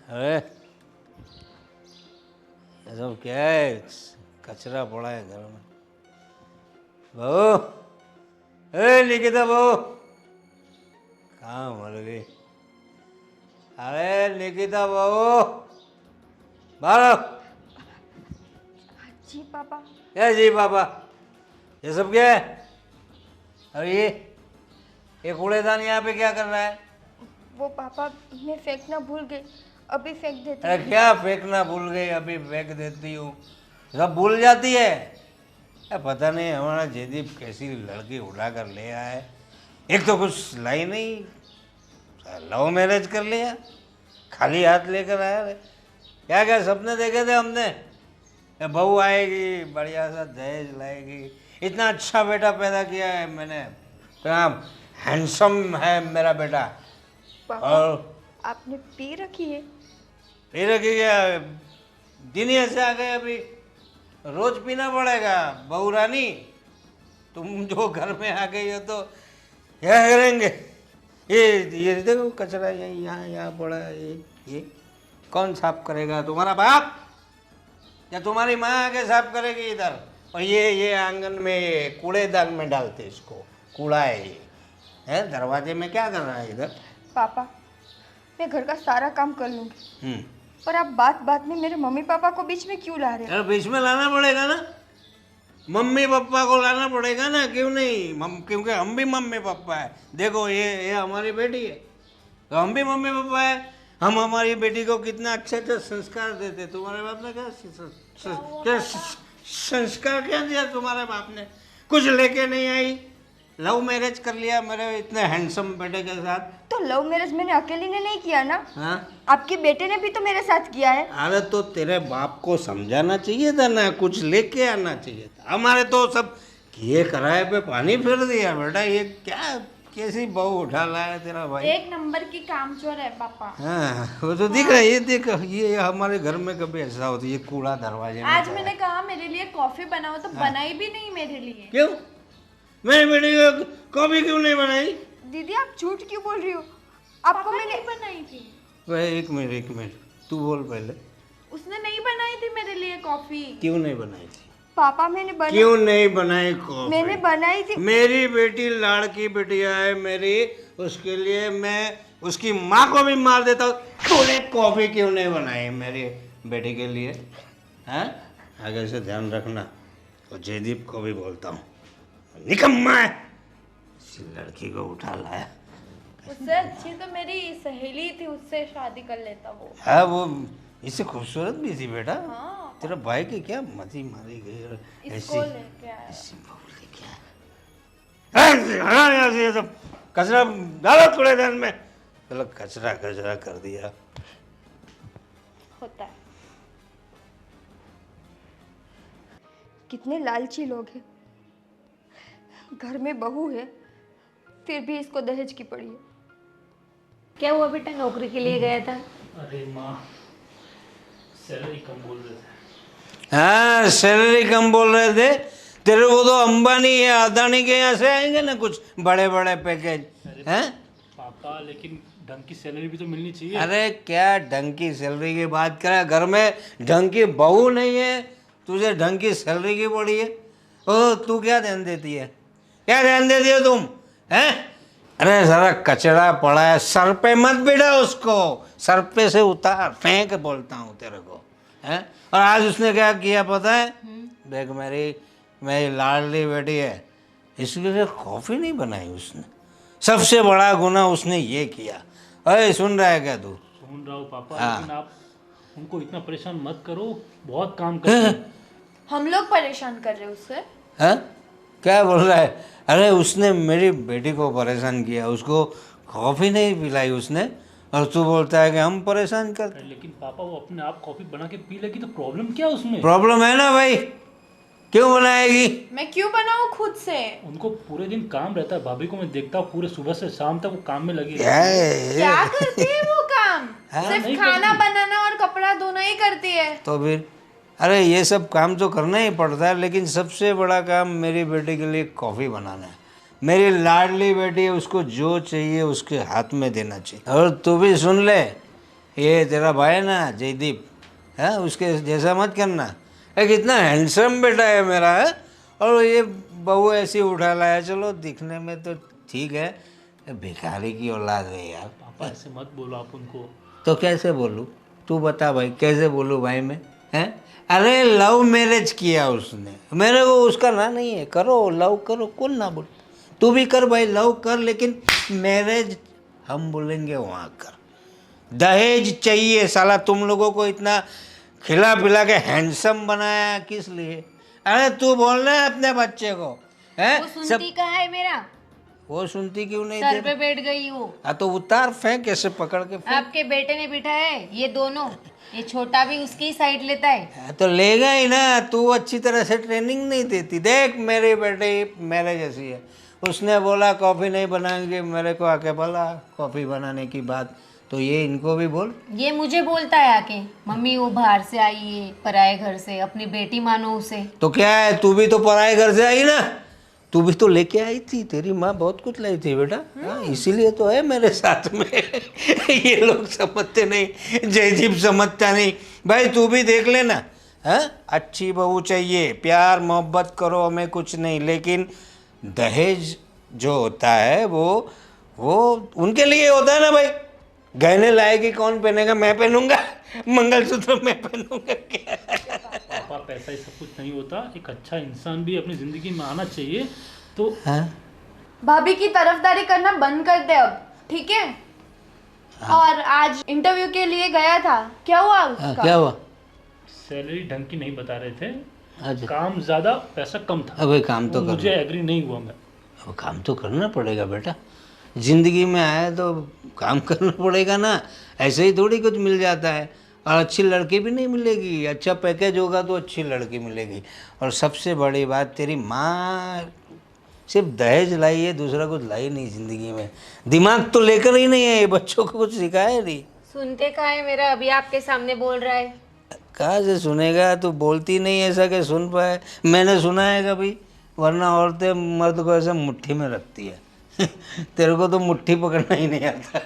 अरे ये सब क्या है? कचरा पड़ा है घर में। बहू, ए निकिता बहू, कहाँ मर गई? अरे निकिता बहू, बाहर। जी पापा। क्या जी पापा? ये सब क्या है? अरे ये कूड़ेदान यहाँ पे क्या कर रहा है? वो पापा मैं फेंकना भूल गई, अभी फेंक देती अरे हूँ। क्या फेंकना भूल गई, अभी फेंक देती हूँ? सब भूल जाती है। पता नहीं हमारा जयदीप कैसी लड़की उठा कर ले आया है। एक तो कुछ लाई नहीं, लव मैरिज कर लिया, खाली हाथ लेकर आया रे। क्या क्या सपने देखे थे हमने? बहू आएगी, बढ़िया सा दहेज लाएगी, इतना अच्छा बेटा पैदा किया है मैंने, इतना हैंडसम है मेरा बेटा। पापा और आपने पी रखी है? फिर क्या दिन ही ऐसे आ गए, अभी रोज पीना पड़ेगा? बहू रानी, तुम जो घर में आ गई हो तो क्या करेंगे? ये देखो कचरा यहीं यहाँ यहाँ पड़ा है। ये कौन साफ करेगा? तुम्हारा बाप या तुम्हारी माँ आके साफ करेगी इधर? और ये आंगन में ये कूड़ेदान में डालते इसको, कूड़ा है ये। है दरवाजे में क्या कर रहा है इधर? पापा मैं घर का सारा काम कर लूँगी, पर आप बात बात में मेरे मम्मी पापा को बीच में क्यों ला रहे हैं? अरे बीच में लाना पड़ेगा ना, मम्मी पापा को लाना पड़ेगा ना, क्यों नहीं? क्योंकि हम भी मम्मी पापा है। देखो ये हमारी बेटी है तो हम भी मम्मी पापा है। हम हमारी बेटी को कितना अच्छे अच्छे संस्कार देते। तुम्हारे बाप ने क्या संस्कार क्या दिया? तुम्हारे बाप ने कुछ लेके नहीं आई, लव मैरिज कर लिया मेरे इतने हैंडसम बेटे के साथ। तो लव मैरिज मैंने अकेली ने नहीं किया ना, हाँ, आपके बेटे ने भी तो मेरे साथ किया है। अरे तो तेरे बाप को समझाना चाहिए था ना, कुछ लेके आना चाहिए था। हमारे तो सब किए कराए पे पानी फिर दिया बेटा। ये क्या कैसी बहू उठा लाया तेरा भाई? एक नंबर की कामचोर है पापा। हाँ वो तो दिख रहा है। ये देख, ये हमारे घर में कभी ऐसा होता है, ये कूड़ा दरवाजे में आज पड़ा मैंने है। कहा मेरे लिए कॉफी बनाओ तो बनाई भी नहीं मेरे लिए। क्यों? मैं बेटी को कॉफी क्यों नहीं बनाई? दीदी आप झूठ क्यों बोल रही हो? आपको पापा मैंने नहीं बनाई थी, वह एक मिनट तू बोल पहले। उसने नहीं बनाई थी मेरे लिए कॉफी। क्यों नहीं बनाई थी? पापा मैंने बनाई, क्यों नहीं बनाई कॉफी? मैंने बनाई थी। मेरी बेटी लाड़की बिटिया है मेरी, उसके लिए मैं उसकी माँ को भी मार देता हूँ। तूने कॉफी क्यों नहीं बनाई मेरी बेटी के लिए? हैं? आगे से ध्यान रखना। और जयदीप को भी बोलता हूँ, निकम्मा है, इसी लड़की को उठा लाया। उससे अच्छी तो मेरी सहेली थी, उससे शादी कर लेता वो। हाँ वो इससे खूबसूरत भी थी बेटा। हाँ तेरा भाई की क्या मती मारी गई और इसको लेके आया। ऐसी बहू लेके आया। हटा यहाँ से ये सब कचरा डालो कूड़ेदान में। चलो कचरा कचरा कर दिया। होता है। कितने लालची लोग हैं, घर में बहू है फिर भी इसको दहेज की पड़ी है। क्या हुआ बेटा, नौकरी के लिए गया था? अरे माँ, सैलरी कम बोल रहे थे। हाँ सैलरी कम बोल रहे थे। तेरे को तो अंबानी या अदानी के यहाँ से आएंगे ना कुछ बड़े बड़े पैकेज। हैं? पापा लेकिन ढंग की सैलरी भी तो मिलनी चाहिए। अरे क्या ढंग की सैलरी की बात करे? घर में ढंग की बहू नहीं है, तुझे ढंग की सैलरी की पड़ी है। ओ तू क्या ध्यान देती है? क्या ध्यान देती हो तुम? हैं? अरे सारा कचरा पड़ा है, सर पे मत बिठा उसको, सर पे से उतार फेंक बोलता हूँ तेरे को। हैं? और आज उसने क्या किया पता है? देख मेरी लाडली बेटी है, इसके लिए कॉफ़ी नहीं बनाई उसने। सबसे बड़ा गुनाह उसने ये किया। अरे सुन रहा है क्या तू? सुन रहा हूँ पापा, हाँ। लेकिन आप उनको इतना परेशान मत करो, बहुत काम करते हैं। हम लोग परेशान कर रहे हैं उससे। हैं? क्या बोल रहा है? अरे उसने मेरी बेटी को परेशान किया, उसको कॉफ़ी नहीं पिलाई उसने, और तू बोलता है कि हम परेशान करते। लेकिन पापा वो अपने आप कॉफी बना के पी लेगी तो प्रॉब्लम क्या है उसमें? प्रॉब्लम है ना भाई, क्यों बनाएगी? मैं क्यों बनाऊं खुद से? उनको पूरे दिन काम रहता है, भाभी को मैं देखता हूँ पूरे सुबह से शाम तक वो काम में लगी क्या रहती है। है? क्या करती है वो काम? सिर्फ नहीं खाना करती। बनाना और कपड़ा धोना ही करती है। तो फिर अरे ये सब काम तो करना ही पड़ता है, लेकिन सबसे बड़ा काम मेरी बेटी के लिए कॉफ़ी बनाना है। मेरी लाडली बेटी है, उसको जो चाहिए उसके हाथ में देना चाहिए। और तू भी सुन ले, ये तेरा भाई है ना जयदीप, है उसके जैसा मत करना। एक इतना हैंडसम बेटा है मेरा, है, और ये बहू ऐसी उठा लाया। चलो दिखने में तो ठीक है, भिखारी की औलाद है यार। पापा ऐसे मत बोलो आप उनको। तो कैसे बोलूँ, तू बता भाई, कैसे बोलूँ भाई मैं, हैं? अरे लव मैरिज किया उसने, मेरे को उसका ना नहीं है। करो लव करो, कौन ना बोल। तू भी कर भाई, लव कर, लेकिन मैरिज हम बोलेंगे वहाँ कर। दहेज चाहिए साला, तुम लोगों को इतना खिला पिला के हैंडसम बनाया किस लिए? अरे तू बोलना है अपने बच्चे को, हैं? वो सुनती कहाँ है मेरा? वो सुनती क्यों नहीं सर दे? पे बैठ गई वो। हाँ तो उतार, फेंक ऐसे पकड़ के फेंक। आपके बेटे ने बिठाया है ये दोनों, ये छोटा भी उसकी ही साइड लेता है। हाँ, तो लेगा ही ना, तू अच्छी तरह से ट्रेनिंग नहीं देती। देख मेरी बेटी मेरे जैसी है, उसने बोला कॉफ़ी नहीं बनाएंगे, मेरे को आके बोला कॉफ़ी बनाने की बात, तो ये इनको भी बोल। ये मुझे बोलता है आके, मम्मी वो बाहर से आई है पराए घर से, अपनी बेटी मानो उसे। तो क्या है, तू भी तो पराए घर से आई ना, तू भी तो लेके आई थी, तेरी माँ बहुत कुछ लाई थी बेटा। हाँ, इसीलिए तो है मेरे साथ में। ये लोग समझते नहीं, जयदीप समझता नहीं। भाई तू भी देख लेना, हाँ, अच्छी बहू चाहिए, प्यार मोहब्बत करो, हमें कुछ नहीं, लेकिन दहेज जो होता है वो उनके लिए होता है ना भाई। गहने लाएगी कौन पहनेगा? मैं पहनूंगा, मंगलसूत्र मैं पहनूंगा क्या? पापा पैसा ही सब कुछ नहीं होता, एक अच्छा इंसान भी अपनी ज़िंदगी में आना चाहिए। तो हाँ? भाभी की तरफदारी करना बंद कर दे अब, ठीक है? और आज इंटरव्यू के लिए गया था, क्या हुआ हाँ, उसका? क्या हुआ? सैलरी ढंग की नहीं बता रहे थे, अच्छा, काम ज़्यादा पैसा कम था। अबे काम तो मुझे करना, एग्री नहीं हुआ मैं। अब काम तो करना पड़ेगा बेटा, जिंदगी में आया तो काम करना पड़ेगा ना, ऐसे ही थोड़ी कुछ मिल जाता है। और अच्छी लड़की भी नहीं मिलेगी, अच्छा पैकेज होगा तो अच्छी लड़की मिलेगी। और सबसे बड़ी बात, तेरी माँ सिर्फ दहेज लाई है, दूसरा कुछ लाई नहीं ज़िंदगी में। दिमाग तो लेकर ही नहीं है, ये बच्चों को कुछ सिखाया नहीं। सुनते कहाँ है मेरा, अभी आपके सामने बोल रहा है। कहाँ से सुनेगा, तू बोलती नहीं ऐसा कि सुन पाए। मैंने सुना है कभी? वरना औरतें मर्द को ऐसे मुट्ठी में रखती है। तेरे को तो मुट्ठी पकड़ना ही नहीं आता।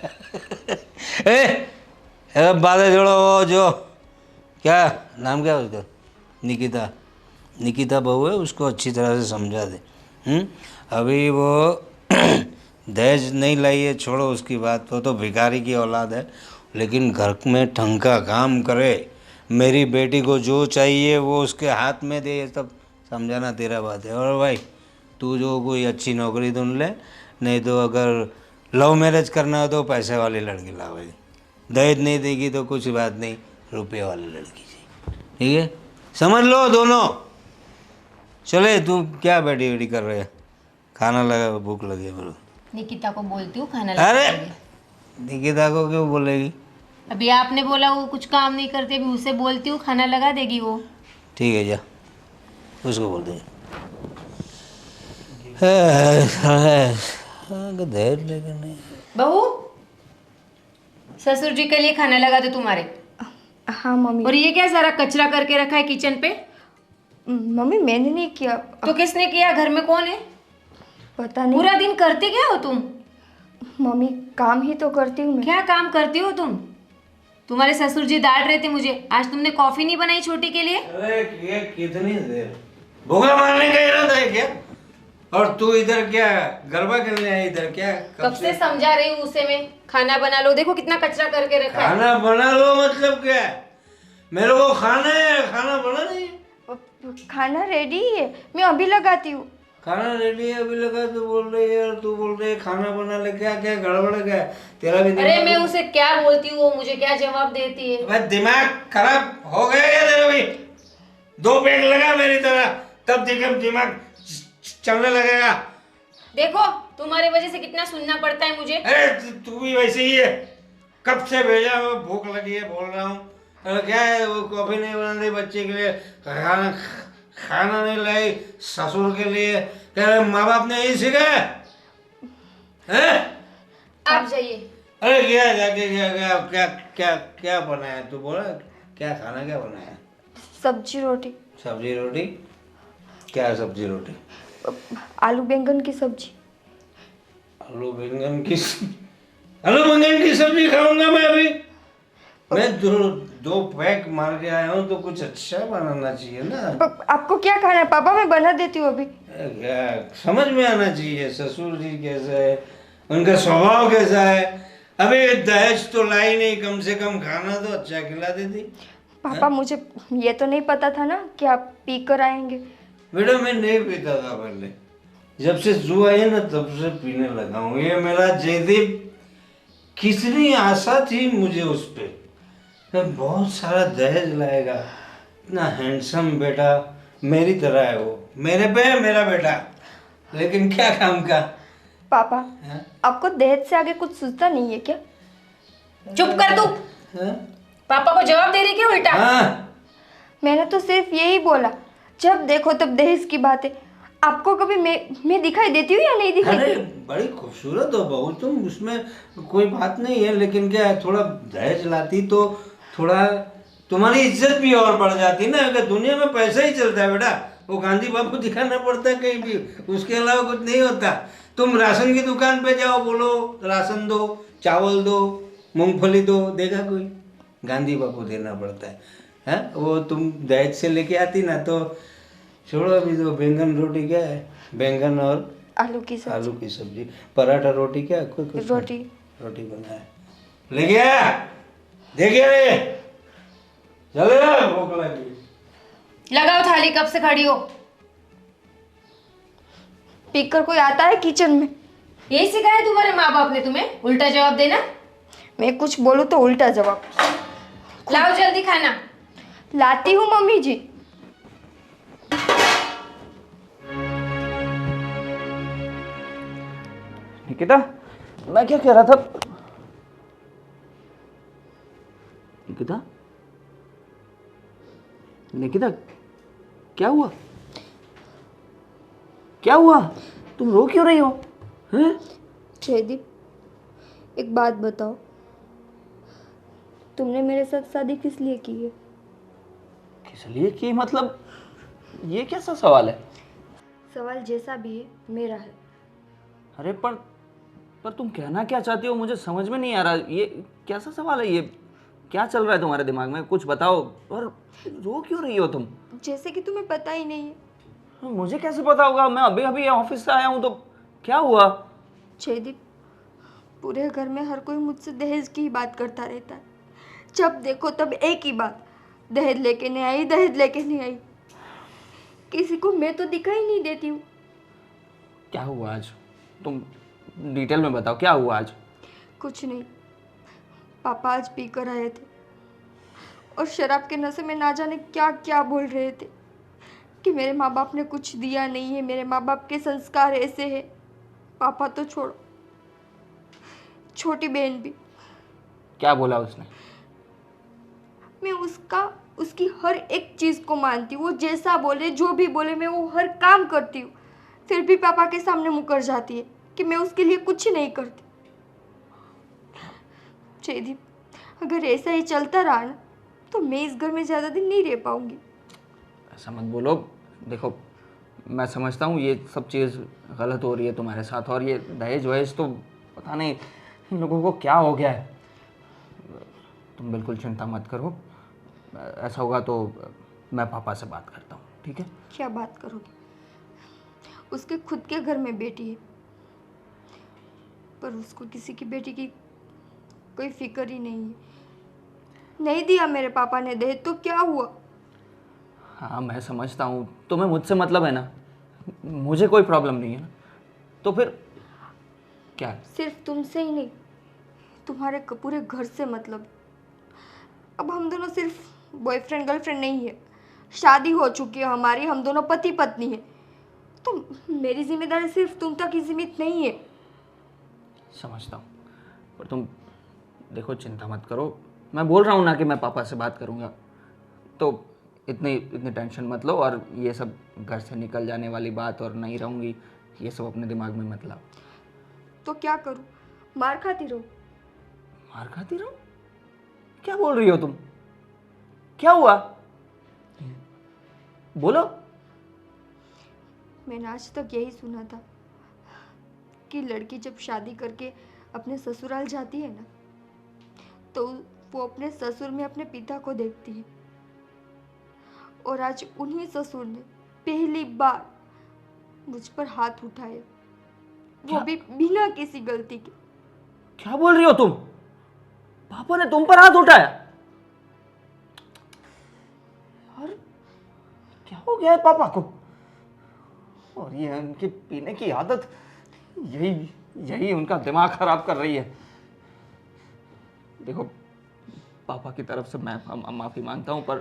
बातें छोड़ो, वो जो क्या नाम क्या है उसका, निकिता, निकिता बहू है, उसको अच्छी तरह से समझा दे। अभी वो दहेज नहीं लाई है, छोड़ो उसकी बात, वो तो भिखारी की औलाद है, लेकिन घर में ढंग का काम करे, मेरी बेटी को जो चाहिए वो उसके हाथ में दे, ये सब समझाना तेरा बात है। और भाई तू जो कोई अच्छी नौकरी ढूंढ ले, नहीं तो अगर लव मैरिज करना हो तो पैसे वाली लड़की ला भाई, दहेज नहीं देगी तो कुछ बात नहीं, रुपये वाली लड़की चाहिए, ठीक है? समझ लो दोनों। चले, तू क्या बैठी बैठी कर रहे है? खाना लगा, भूख लगी है मेरे को। निकिता को बोलती हूँ खाना लगा अरे देगी। निकिता को क्यों बोलेगी? अभी आपने बोला वो कुछ काम नहीं करती, अभी उसे बोलती हूँ खाना लगा देगी वो। ठीक है, जा उसको बोल दे। दहेज लेकर नहीं। बहू, ससुर जी के लिए खाना लगा दो तुम्हारे। हाँ मम्मी। और ये क्या सारा कचरा करके रखा है किचन पे? मम्मी मैंने नहीं किया। तो किसने किया? घर में कौन है? पता नहीं। पूरा दिन करती क्या हो तुम? मम्मी काम ही तो करती हूँ मैं। क्या काम करती हो तुम? तुम्हारे ससुर जी डांट रहे थे मुझे, आज तुमने कॉफी नहीं बनाई छोटी के लिए। अरे ये कितनी देर, भूखा मारने का इरादा है क्या? और तू इधर क्या गरबा खेलने है इधर क्या? कब से समझा रही हूँ उसे मैं, खाना बना लो, देखो कितना कचरा करके रखा है। खाना बना लो मतलब क्या? मेरे को खाना है, खाना बना नहीं। खाना रेडी है, मैं अभी लगाती हूँ। खाना रेडी है अभी लगा, तू बोल रही है, और तू बोल रही है खाना बना ले, क्या क्या गड़बड़ क्या है? तेरा भी अरे मैं उसे क्या बोलती हूँ, वो मुझे क्या जवाब देती है। भाई दिमाग खराब हो गया क्या तेरा भी? 2 पेग लगा मेरी तरह, तब दिमाग चलने लगेगा। देखो तुम्हारी वजह से कितना सुनना पड़ता है मुझे। अरे तू भी वैसे ही है, कब से भेजा, वो भूख लगी है बोल रहा हूँ। क्या है, वो कॉफी नहीं बना दी बच्चे के लिए, खाना नहीं लाई ससुर के लिए, कह रहे माँ बाप ने यही सिखाया है? आप जाइए। अरे क्या जाके क्या क्या क्या क्या क्या बनाया तू? बोला क्या खाना, क्या बनाया? सब्जी रोटी। सब्जी रोटी? क्या सब्जी रोटी? आलू बैंगन की सब्जी। आलू बैंगन की आलू बैंगन की सब्जी खाऊंगा मैं अभी? मैं दो पैक मार के आया हूँ तो कुछ अच्छा बनाना चाहिए ना। आपको क्या खाना है पापा? मैं बना देती हूँ अभी। क्या समझ में आना चाहिए ससुर जी कैसा है, उनका स्वभाव कैसा है। अबे दहेज तो लाई नहीं, कम से कम खाना तो अच्छा खिला देती। पापा मुझे ये तो नहीं पता था ना कि आप पी कर आएंगे। बेटा मैं नहीं पीता था पहले, जब से जू आई है ना तब से पीने लगा हूँ। ये मेरा जयदीप, कितनी आशा थी मुझे उस पे, बहुत सारा दहेज लाएगा, इतना हैंडसम बेटा, मेरी तरह है वो, मेरे पे है मेरा बेटा, लेकिन क्या काम का। पापा हाँ? आपको दहेज से आगे कुछ सोचता नहीं है क्या? चुप कर तू। हाँ? पापा को जवाब दे रही क्या उल्टा? हाँ? मैंने तो सिर्फ यही बोला, जब देखो तब दहेज की बातें। आपको कभी मैं दिखाई देती हूँ या नहीं दिखाई? अरे बड़ी खूबसूरत हो बहू तुम, उसमें कोई बात नहीं है, लेकिन क्या है, थोड़ा दहेज लाती तो थोड़ा तुम्हारी इज्जत भी और बढ़ जाती ना। अगर दुनिया में पैसा ही चलता है बेटा, वो गांधी बाबू दिखाना पड़ता है कहीं भी, उसके अलावा कुछ नहीं होता। तुम राशन की दुकान पे जाओ, बोलो राशन दो, चावल दो, मूंगफली दो, देगा कोई? गांधी बाबू देना पड़ता है। वो तुम दहेज से लेके आती ना तो छोड़ो। अभी तो बैंगन रोटी क्या है, बैंगन और आलू की सब्जी। आलू की सब्जी, पराठा रोटी क्या है? कोई कुछ रोटी। रोटी बनाया ले गया, देखिए चले भूख लगी। लगाओ थाली, कब से खड़ी हो? पीकर कोई आता है किचन में? यही सिखाया तुम्हारे माँ बाप ने तुम्हें, उल्टा जवाब देना? मैं कुछ बोलूँ तो उल्टा जवाब। लाओ जल्दी खाना। लाती हूँ मम्मी जी। निकिता, मैं क्या कह रहा था? निकिता, निकिता, क्या हुआ? क्या हुआ? तुम रो क्यों रही हो? हैं? जयदीप एक बात बताओ, तुमने मेरे साथ शादी किस लिए की है? किस लिए की मतलब? ये कैसा सवाल है? सवाल जैसा भी है मेरा है। अरे पर तुम कहना क्या चाहती हो, मुझे समझ में नहीं आ रहा। ये कैसा सवाल है? ये क्या चल रहा है तुम्हारे दिमाग में? कुछ बताओ। और रो क्यों रही हो तुम? जैसे कि तुम्हें पता ही नहीं है। मुझे कैसे पता होगा? मैं अभी अभी ऑफिस से आया हूँ। तो क्या हुआ? जयदीप पूरे घर में हर कोई मुझसे दहेज की ही बात करता रहता है। जब देखो तब एक ही बात, दहेज लेके नहीं आई, दहेज लेके नहीं आई। किसी को मैं तो दिखाई नहीं देती हूँ। क्या हुआ आज? तुम डिटेल में बताओ, क्या हुआ आज? कुछ नहीं, पापा आज पी कर आए थे और शराब के नशे में ना जाने क्या क्या बोल रहे थे कि मेरे माँ बाप ने कुछ दिया नहीं है, मेरे माँ बाप के संस्कार ऐसे हैं। पापा तो छोड़ो, छोटी बहन भी। क्या बोला उसने? मैं उसकी हर एक चीज़ को मानती हूँ। वो जैसा बोले, जो भी बोले, मैं वो हर काम करती हूँ। फिर भी पापा के सामने मुकर जाती है कि मैं उसके लिए कुछ नहीं करती। जयदीप अगर ऐसा ही चलता रहा ना तो मैं इस घर में ज़्यादा दिन नहीं रह पाऊंगी। ऐसा मत बोलो। देखो, मैं समझता हूँ ये सब चीज़ गलत हो रही है तुम्हारे साथ, और ये दहेज वहेज तो पता नहीं इन लोगों को क्या हो गया है। तुम बिल्कुल चिंता मत करो। ऐसा होगा तो मैं पापा से बात करता हूँ, ठीक है? क्या बात करोगे? उसके खुद के घर में बेटी है, पर उसको किसी की बेटी की कोई फिक्र ही नहीं है। नहीं दिया मेरे पापा ने दहेज तो क्या हुआ? हाँ, मैं समझता हूँ। तुम्हें मुझसे मतलब है ना, मुझे कोई प्रॉब्लम नहीं है ना, तो फिर क्या? सिर्फ तुमसे ही नहीं, तुम्हारे पूरे घर से मतलब। अब हम दोनों सिर्फ बॉयफ्रेंड गर्लफ्रेंड नहीं है, शादी हो चुकी है हमारी, हम दोनों पति पत्नी है। तो मेरी जिम्मेदारी सिर्फ तुम तक ही सीमित नहीं है। समझता हूँ, पर तुम देखो, चिंता मत करो। मैं बोल रहा हूँ ना कि मैं पापा से बात करूँगा, तो इतनी टेंशन मत लो। और ये सब घर से निकल जाने वाली बात और नहीं रहूँगी, ये सब अपने दिमाग में मत लाओ। तो क्या करूँ? मार खाती रहूँ? मार खाती रहो? क्या बोल रही हो तुम? क्या हुआ? बोलो। मैंने आज तक यही सुना था कि लड़की जब शादी करके अपने ससुराल जाती है ना तो वो अपने ससुर में अपने पिता को देखती है, और आज उन्हीं ससुर ने पहली बार मुझ पर हाथ उठाए, वो भी बिना किसी गलती के। क्या बोल रही हो तुम? पापा ने तुम पर हाथ उठाया? यार क्या हो गया है पापा को? और ये उनकी पीने की आदत, यही यही उनका दिमाग खराब कर रही है। देखो पापा की तरफ से मैं माफ़ी मांगता हूँ, पर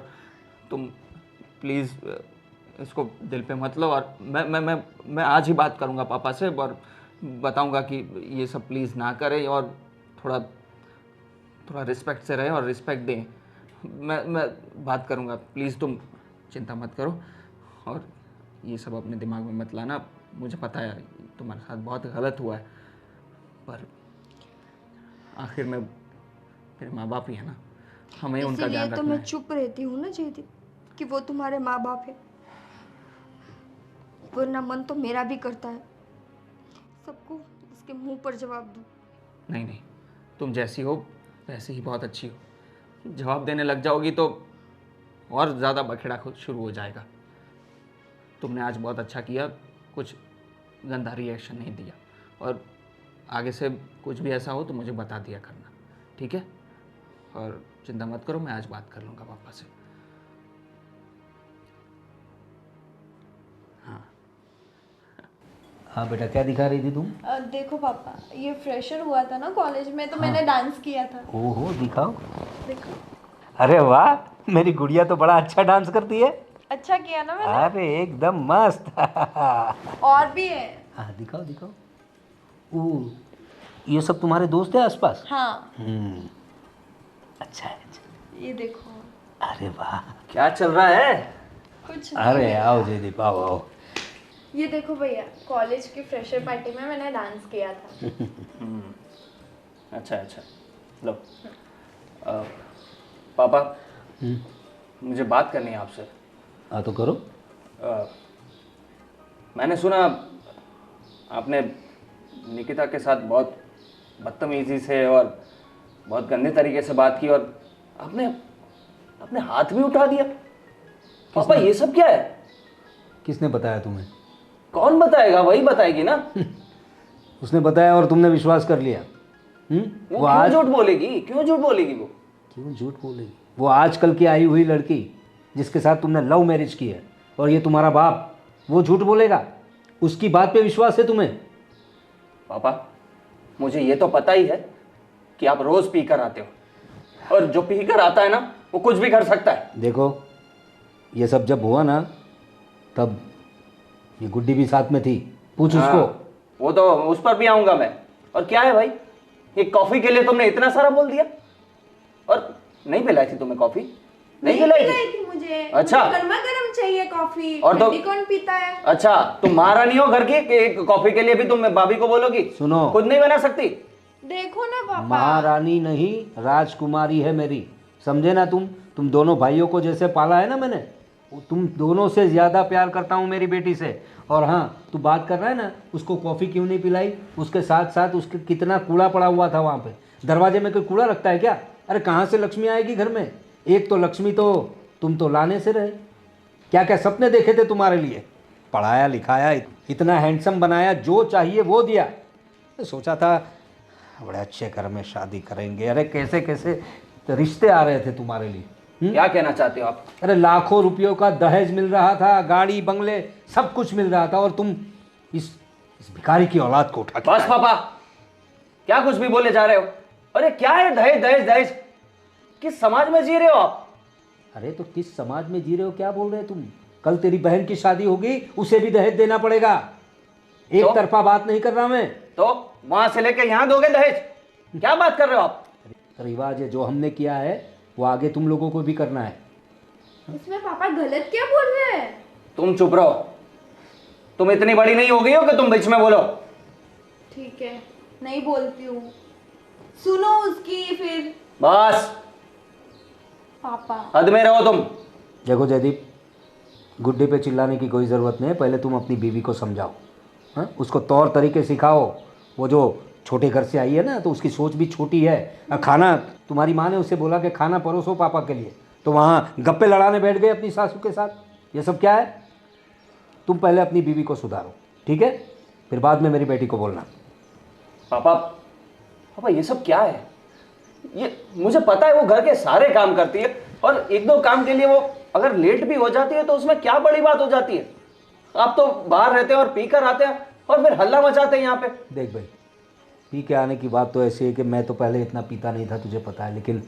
तुम प्लीज़ इसको दिल पे मत लो। और मैं आज ही बात करूँगा पापा से और बताऊँगा कि ये सब प्लीज़ ना करें और थोड़ा थोड़ा रिस्पेक्ट से रहें और रिस्पेक्ट दें। मैं बात करूँगा, प्लीज़ तुम चिंता मत करो और ये सब अपने दिमाग में मत लाना। मुझे पता है तुम्हारे साथ बहुत गलत हुआ है, पर आखिर में मेरे माँ बाप ही है ना, हमें उनका ध्यान इसीलिए तो रखना मैं है। चुप रहती हूँ ना जयदीप, कि वो तुम्हारे माँ बाप है, वरना मन तो मेरा भी करता है सबको उसके मुंह पर जवाब दूँ। नहीं नहीं, तुम जैसी हो वैसे ही बहुत अच्छी हो। जवाब देने लग जाओगी तो और ज़्यादा बखेड़ा शुरू हो जाएगा। तुमने आज बहुत अच्छा किया, कुछ गंदा रिएक्शन नहीं दिया, और आगे से कुछ भी ऐसा हो तो मुझे बता दिया करना, ठीक है? और चिंता मत करो, मैं आज बात कर लूँगा पापा से। हाँ बेटा, क्या दिखा रही थी तुम? देखो पापा, ये फ्रेशर हुआ था ना कॉलेज में, तो मैंने डांस किया था। ओहो, दिखाओ। देखो, अरे वाह, मेरी गुड़िया तो बड़ा अच्छा डांस करती है। अच्छा किया ना मैंने। अरे एकदम मस्त। और भी है। हाँ दिखाओ दिखाओ। ओ, ये सब तुम्हारे दोस्त हैं आसपास? हाँ, अच्छा है, अच्छा। ये देखो। अरे वाह, क्या चल रहा है? कुछ अरे आओ जयदीप, आओ आओ। ये देखो भैया, कॉलेज की फ्रेशर पार्टी में मैंने डांस किया था। अच्छा अच्छा, लो। पापा, मुझे बात करनी है आपसे। हाँ तो करो। मैंने सुना आपने निकिता के साथ बहुत बदतमीजी से और बहुत गंदे तरीके से बात की, और आपने अपने हाथ भी उठा दिया। पापा ये सब क्या है? किसने बताया तुम्हें? कौन बताएगा? वही बताएगी ना। उसने बताया और तुमने विश्वास कर लिया। वो वो क्यों आज झूठ बोलेगी? क्यों झूठ बोलेगी वो? क्यों झूठ बोलेगी? वो आजकल की आई हुई लड़की जिसके साथ तुमने लव मैरिज की है, और ये तुम्हारा बाप, वो झूठ बोलेगा? उसकी बात पे विश्वास है तुम्हें? पापा, मुझे ये तो पता ही है कि आप रोज पी कर आते हो, और जो पी कर आता है ना वो कुछ भी कर सकता है। देखो, ये सब जब हुआ ना, तब ये गुड्डी भी साथ में थी। पूछ उसको। वो तो उस पर भी आऊंगा मैं। और क्या है भाई, ये कॉफी के लिए तुमने इतना सारा बोल दिया? और नहीं पिलाई थी तुम्हें कॉफी? नहीं पिलाई थी मुझे। अच्छा। मुझे गर्मा गर्म चाहिए कॉफी। और तो ठंडी कौन पीता है? अच्छा, तुम महारानी हो घर की कि कॉफी के लिए भी तुम भाभी को बोलोगी? सुनो, खुद नहीं बना सकती? देखो ना पापा। महारानी नहीं, राजकुमारी है मेरी, समझे ना तुम दोनों भाइयों को जैसे पाला है ना मैंने, तुम दोनों से ज़्यादा प्यार करता हूँ मेरी बेटी से। और हाँ, तू बात कर रहा है ना, उसको कॉफ़ी क्यों नहीं पिलाई? उसके साथ साथ उसके कितना कूड़ा पड़ा हुआ था वहाँ पे। दरवाजे में कोई कूड़ा रखता है क्या? अरे कहाँ से लक्ष्मी आएगी घर में? एक तो लक्ष्मी तो तुम तो लाने से रहे। क्या क्या सपने देखे थे तुम्हारे लिए, पढ़ाया लिखाया, इतना हैंडसम बनाया, जो चाहिए वो दिया। सोचा था बड़े अच्छे घर में शादी करेंगे। अरे कैसे कैसे रिश्ते आ रहे थे तुम्हारे लिए। क्या कहना चाहते हो आप? अरे लाखों रुपयों का दहेज मिल रहा था, गाड़ी बंगले सब कुछ मिल रहा था, और तुम इस भिखारी की औलाद को उठा के बस पापा, क्या कुछ भी बोले जा रहे हो? अरे क्या है दहेज दहेज दहेज? किस समाज में जी रहे हो आप? अरे तो किस समाज में जी रहे हो, क्या बोल रहे हो तुम? कल तेरी बहन की शादी होगी, उसे भी दहेज देना पड़ेगा। एक तरफा बात नहीं कर रहा मैं। तो वहां से लेकर यहाँ दोगे दहेज? क्या बात कर रहे हो आप? रिवाज है, जो हमने किया है वो आगे तुम लोगों को भी करना है। इसमें पापा गलत क्या बोल रहे हैं? तुम चुप रहो। तुम इतनी बड़ी नहीं हो गई हो कि तुम बीच में बोलो। ठीक है, नहीं बोलती हूँ। सुनो उसकी फिर। बस पापा हद में रहो तुम। देखो जयदीप, गुड्डे पे चिल्लाने की कोई ज़रूरत नहीं है। पहले तुम अपनी बीवी को समझाओ, हाँ? उसको तौर तरीके सिखाओ। वो जो छोटे घर से आई है ना, तो उसकी सोच भी छोटी है। खाना तुम्हारी माँ ने उससे बोला कि खाना परोसो पापा के लिए, तो वहाँ गप्पे लड़ाने बैठ गए अपनी सासू के साथ। ये सब क्या है? तुम पहले अपनी बीवी को सुधारो, ठीक है? फिर बाद में मेरी बेटी को बोलना। पापा पापा ये सब क्या है? ये मुझे पता है वो घर के सारे काम करती है, और एक दो काम के लिए वो अगर लेट भी हो जाती है तो उसमें क्या बड़ी बात हो जाती है? आप तो बाहर रहते हैं और पी कर आते हैं और फिर हल्ला मचाते हैं यहाँ पे। देख भाई, पी के आने की बात तो ऐसी है कि मैं तो पहले इतना पीता नहीं था, तुझे पता है, लेकिन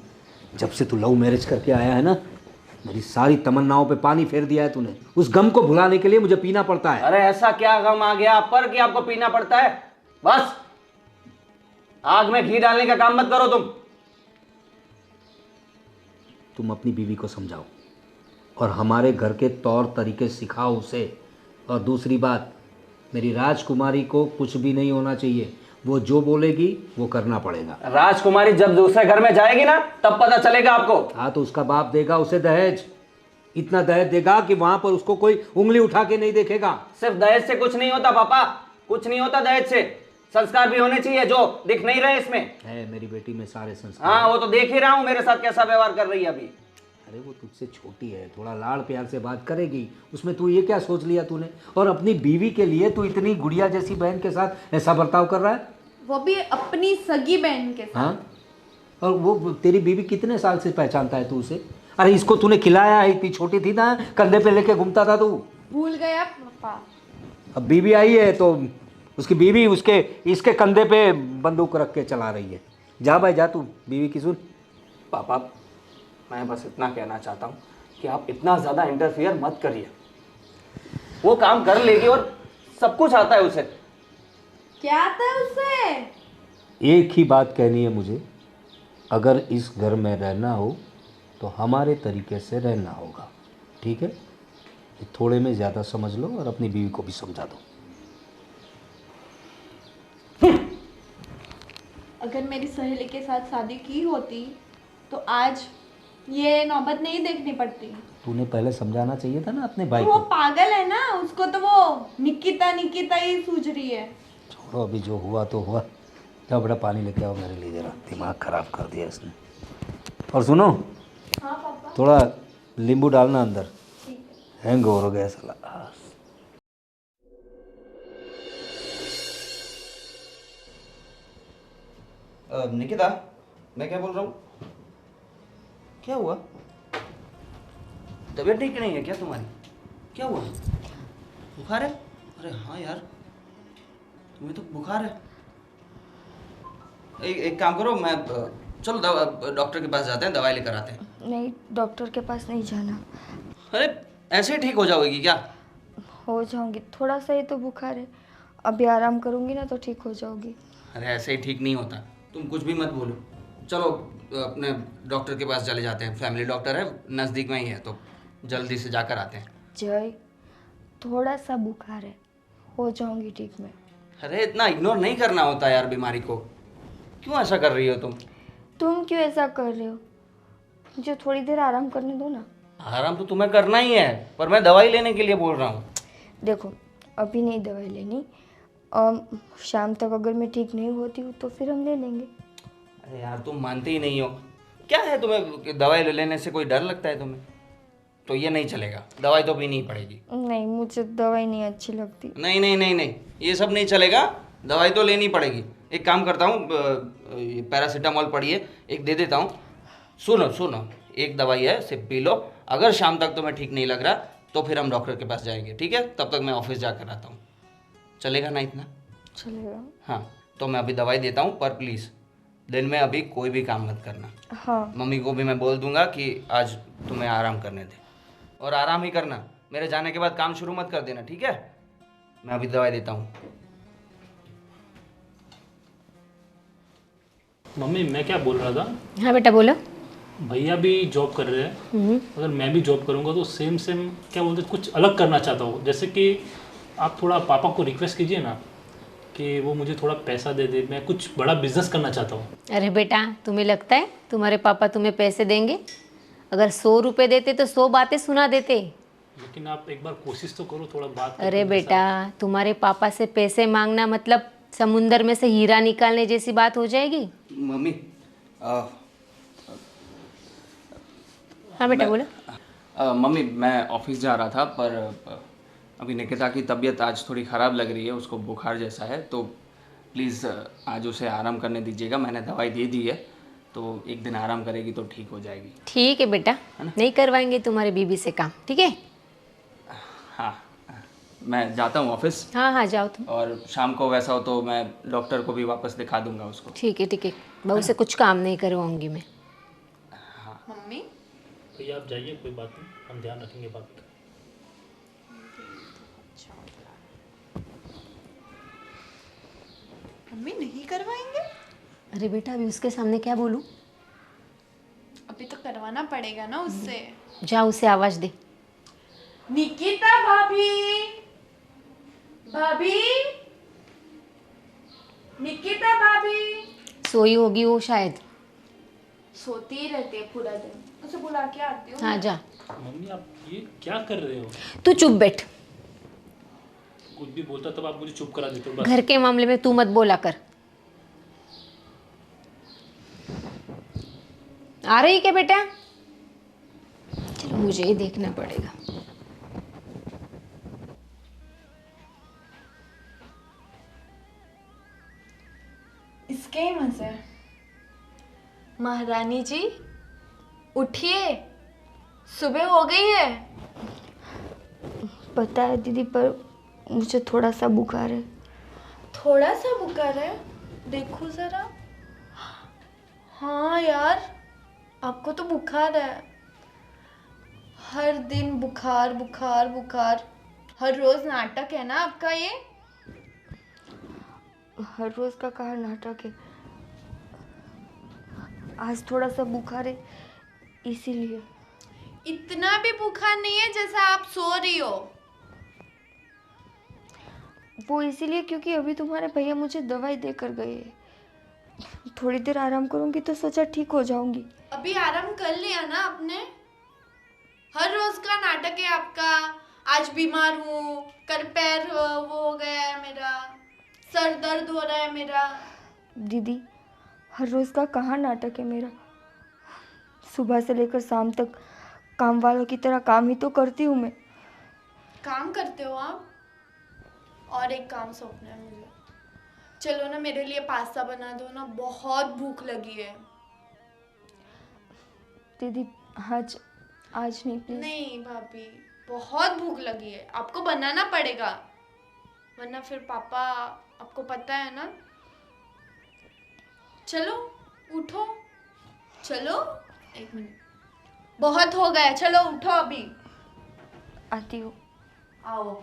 जब से तू लव मैरिज करके आया है ना, मेरी सारी तमन्नाओं पे पानी फेर दिया है तूने। उस गम को भुलाने के लिए मुझे पीना पड़ता है। अरे ऐसा क्या गम आ गया आप पर कि आपको पीना पड़ता है? बस आग में घी डालने का काम मत करो तुम अपनी बीवी को समझाओ और हमारे घर के तौर तरीके सिखाओ उसे। और दूसरी बात, मेरी राजकुमारी को कुछ भी नहीं होना चाहिए, वो जो बोलेगी वो करना पड़ेगा। राजकुमारी जब दूसरे घर में जाएगी ना तब पता चलेगा आपको। हाँ, तो उसका बाप देगा उसे दहेज, इतना दहेज देगा कि वहां पर उसको कोई उंगली उठा के नहीं देखेगा। सिर्फ दहेज से कुछ नहीं होता पापा, कुछ नहीं होता दहेज से। संस्कार भी होने चाहिए जो दिख नहीं रहे इसमें। है मेरी बेटी में सारे संस्कार। हाँ वो तो देख ही रहा हूँ मेरे साथ कैसा व्यवहार कर रही है अभी। अरे वो तुझसे छोटी है, थोड़ा लाड़ प्यार से बात करेगी, उसमें तू ये क्या सोच लिया तूने? और अपनी बीवी के लिए तू इतनी गुड़िया जैसी बहन के साथ ऐसा बर्ताव कर रहा है? वो भी अपनी सगी बहन के साथ। हाँ, और वो तेरी बीवी कितने साल से पहचानता है तू उसे? अरे इसको तूने खिलाया है, इतनी छोटी थी ना, कंधे पे लेके घूमता था तू। भूल गया पापा। अब बीवी आई है तो उसकी बीवी इसके कंधे पे बंदूक रख के चला रही है। जा भाई जा, तू बीवी की सुन। पापा मैं बस इतना कहना चाहता हूँ कि आप इतना ज़्यादा इंटरफियर मत करिए। वो काम कर लेगी और सब कुछ आता है उसे। क्या आता है उसे? एक ही बात कहनी है मुझे, अगर इस घर में रहना हो तो हमारे तरीके से रहना होगा, ठीक है? ये थोड़े में ज़्यादा समझ लो और अपनी बीवी को भी समझा दो। अगर मेरी सहेली के साथ शादी की होती तो आज ये नौबत नहीं देखनी पड़ती। तूने पहले समझाना चाहिए था ना अपने भाई वो को। पागल है ना, उसको तो वो निकिता निकिता ही सूझ रही है। छोड़ो, अभी जो हुआ तो हुआ। जाओ बड़ा पानी लेके आओ मेरे लिए, जरा दिमाग ख़राब कर दिया इसने। और सुनो, हाँ पापा। थोड़ा नींबू डालना अंदर, हैंग हो गया साला। निकिता मैं क्या बोल रहा हूँ? क्या हुआ? तबीयत ठीक नहीं है क्या तुम्हारी? क्या हुआ? बुखार है? अरे हाँ यार तुम्हें तो बुखार है। एक काम करो, मैं चलो डॉक्टर के पास जाते हैं, दवाई लेकर आते हैं। नहीं, डॉक्टर के पास नहीं जाना। अरे ऐसे ही ठीक हो जाओगी क्या? हो जाऊंगी, थोड़ा सा ही तो बुखार है, अभी आराम करूंगी ना तो ठीक हो जाऊंगी। अरे ऐसे ही ठीक नहीं होता, तुम कुछ भी मत बोलो। चलो अपने डॉक्टर के पास चले जाते हैं, फैमिली डॉक्टर है नज़दीक में ही है, तो जल्दी से जाकर आते हैं। जय, थोड़ा सा बुखार है, हो जाऊंगी ठीक मैं। अरे इतना इग्नोर नहीं करना होता यार बीमारी को। क्यों ऐसा कर रही हो तुम? तुम क्यों ऐसा कर रहे हो? मुझे थोड़ी देर आराम करने दो ना। आराम तो तुम्हें करना ही है, पर मैं दवाई लेने के लिए बोल रहा हूँ। देखो, अभी नहीं दवाई लेनी, शाम तक अगर मैं ठीक नहीं होती हूँ तो फिर हम ले लेंगे। अरे यार तुम मानते ही नहीं हो। क्या है तुम्हें, दवाई लेने से कोई डर लगता है तुम्हें? तो ये नहीं चलेगा, दवाई तो पीनी ही पड़ेगी। नहीं, मुझे दवाई नहीं अच्छी लगती। नहीं नहीं नहीं नहीं, ये सब नहीं चलेगा, दवाई तो लेनी पड़ेगी। एक काम करता हूँ, पैरासीटामॉल पड़ी है, एक दे देता हूँ। सुनो सुनो, एक दवाई है, सिर्फ पी लो। अगर शाम तक तुम्हें ठीक नहीं लग रहा तो फिर हम डॉक्टर के पास जाएंगे, ठीक है? तब तक मैं ऑफिस जाकर आता हूँ। चलेगा ना इतना? चलेगा। हाँ तो मैं अभी दवाई देता हूँ, पर प्लीज़ दिन में अभी कोई भी काम मत करना। हाँ। मम्मी को भी मैं बोल दूंगा कि आज तुम्हें आराम करने दे, और आराम ही करना। मेरे जाने के बाद काम शुरू मत कर देना, ठीक है? मैं अभी दवाई देता हूँ। मम्मी मैं क्या बोल रहा था, हाँ बेटा बोलो। भैया भी जॉब कर रहे हैं, अगर मैं भी जॉब करूँगा तो सेम सेम क्या बोलते हैं, कुछ अलग करना चाहता हूँ। जैसे कि आप थोड़ा पापा को रिक्वेस्ट कीजिए ना कि वो मुझे थोड़ा पैसा दे दे, मैं कुछ बड़ा बिजनेस करना चाहता हूँ। अरे बेटा, तुम्हें लगता है तुम्हारे पापा तुम्हें पैसे देंगे? अगर 100 रुपये देते तो 100 बातें सुना देते। लेकिन आप एक बार कोशिश तो करो, थोड़ा बात अरे करो बेटा, तुम्हारे पापा से पैसे मांगना मतलब समुंदर में से हीरा निकालने जैसी बात हो जाएगी। मम्मी हाँ बेटा बोलो। मम्मी मैं ऑफिस जा रहा था पर अभी निकिता की तबीयत आज थोड़ी ख़राब लग रही है, उसको बुखार जैसा है, तो प्लीज़ आज उसे आराम करने दीजिएगा। मैंने दवाई दे दी है तो एक दिन आराम करेगी तो ठीक हो जाएगी। ठीक है बेटा, नहीं करवाएंगे तुम्हारे बीबी से काम, ठीक है? हाँ मैं जाता हूँ ऑफिस, हाँ हाँ जाओ तुम। और शाम को वैसा हो तो मैं डॉक्टर को भी वापस दिखा दूंगा उसको। ठीक है, बहू से कुछ काम नहीं करवाऊंगी मैं। मम्मी भैया आप जाइए, कोई बात नहीं, हम ध्यान रखेंगे बाकी का। मम्मी नहीं करवाएंगे? अरे बेटा अभी उसके सामने क्या बोलूं? अभी तो करवाना पड़ेगा ना उससे। जा उसे आवाज दे। निकिता भाभी, भाभी, निकिता भाभी। सोई होगी वो शायद। सोती ही रहती है पूरा दिन, उसे बुला के आती हूँ। हाँ जा। मम्मी आप ये क्या कर रहे हो? तू चुप बैठ, कुछ भी बोलता तब आप मुझे चुप करा देते हो बस। घर के मामले में तू मत बोला कर। आ रही क्या बेटा? चलो मुझे ही देखना पड़ेगा। इसके ही मजे। महारानी जी उठिए, सुबह हो गई है। पता है दीदी, पर मुझे थोड़ा सा बुखार है। थोड़ा सा बुखार है? देखो जरा। हाँ यार, आपको तो बुखार है। हर दिन बुखार बुखार बुखार, हर रोज नाटक है ना आपका ये? हर रोज का कहा नाटक है, आज थोड़ा सा बुखार है इसीलिए। इतना भी बुखार नहीं है जैसा आप सो रही हो। वो इसीलिए क्योंकि अभी तुम्हारे भैया मुझे दवाई देकर गए हैं। थोड़ी देर आराम करूंगी तो सोचा ठीक हो जाऊंगी। अभी आराम कर लिया ना आपने? हर रोज का नाटक है आपका। आज बीमार हूँ, कल पैर वो हो गया है मेरा, सर दर्द हो रहा है मेरा। दीदी हर रोज का कहाँ नाटक है मेरा। सुबह से लेकर शाम तक काम वालों की तरह काम ही तो करती हूँ मैं। काम करते हो आप? और एक काम सौंपना है मुझे। चलो ना मेरे लिए पास्ता बना दो ना, बहुत भूख लगी है। दीदी आज नहीं प्लीज। नहीं भाभी, बहुत भूख लगी है, आपको बनाना पड़ेगा, वरना फिर पापा, आपको पता है ना। चलो उठो, चलो। एक मिनट, बहुत हो गया, चलो उठो अभी। आती हूँ। आओ।